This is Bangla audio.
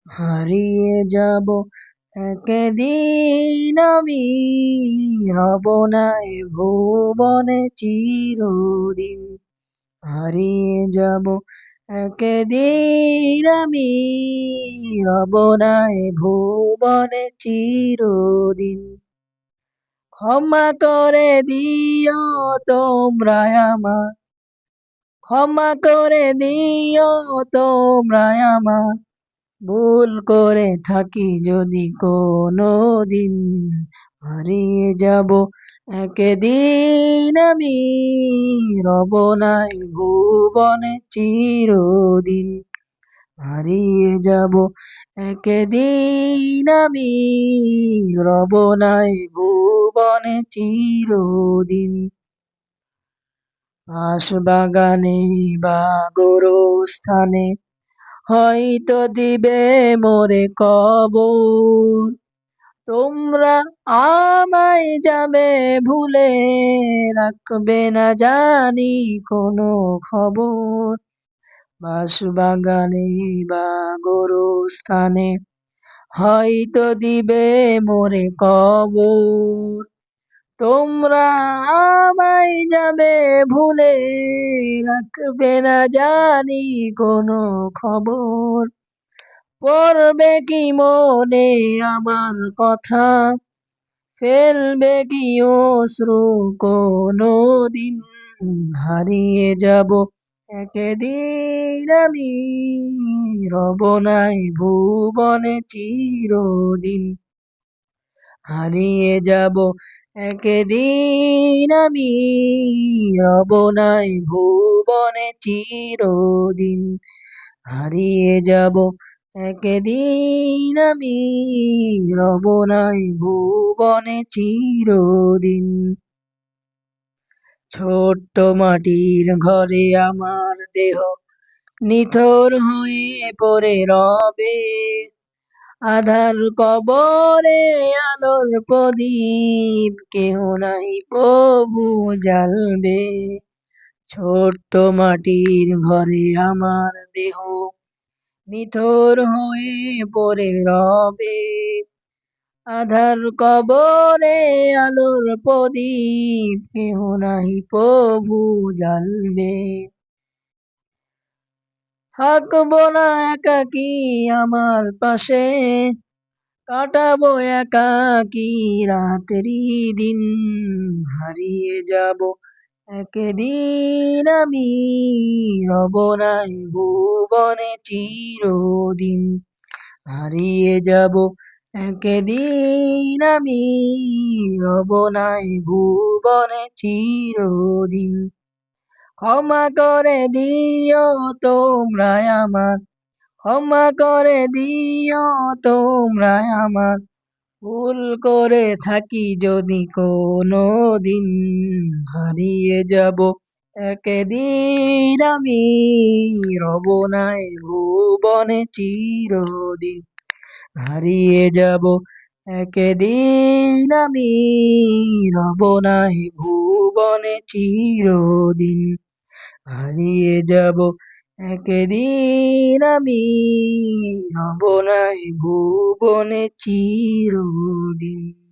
হারিয়ে যাব একদিন আমি, হব না এ ভুবনে চিরদিন। হারিয়ে যাব একদিন আমি, হব না এ ভুবনে চিরদিন। ক্ষমা করে দিও তোমরা আমার, ক্ষমা করে দিও তোমরা আমার, ভুল করে থাকি যদি কোনো দিন। হারিয়ে যাব একদিন আমি, রব নাই ভুবনে চিরদিন। হারিয়ে যাব একদিন আমি, রব নাই ভুবনে চিরদিন। বাগানে বা গোরস্থানে হয়তো দিবে মোরে কবর, তোমরা আমায় যাবে ভুলে, রাখবে না জানি কোনো খবর। বাগানে বা গোরস্থানে হয়তো দিবে মোরে কবর, তোমরা আমায় যাবে ভুলে, রাখবে না জানি কোনো খবর। পড়বে কি মনে আমার কথা, ফেলবে কি অশ্রু কোনো দিন। হারিয়ে যাব একদিন আমি, রব নাই ভুবনে চিরদিন। হারিয়ে যাব একদিন আমি, রব নাই ভুবনে চিরদিন। হারিয়ে যাব একদিন আমি, রব নাই ভুবনে চিরদিন। ছোট্ট মাটির ঘরে আমার দেহ নিথর হয়ে পড়ে রবে, আধার কবরে আলোর প্রদীপ কেহ নাই প্রভু জ্বালবে। ছোট্ট মাটির ঘরে আমার দেহ নিথর হয়ে পড়ে রবে, আধার কবরে আলোর প্রদীপ কেহ নাই প্রভু জ্বালবে। থাকবো না একাকী আমার পাশে, কাটাবো একাকী রাতেরই দিন। হারিয়ে যাব একদিন আমি, রব নাই ভুবনে চিরদিন। হারিয়ে যাব একদিন আমি, রব নাই ভুবনে চিরদিন। ক্ষমা করে দিও তোমরা আমার, ক্ষমা করে দিও তোমরা আমার, ভুল করে থাকি যদি কোনো দিন। হারিয়ে যাব একদিন আমি, রব নাই ভুবনে চিরদিন। হারিয়ে যাব একদিন আমি, রব নাই ভুবনে চিরদিন। হারিয়ে যাব একদিন আমি, রব নাই ভুবনে চিরদিন।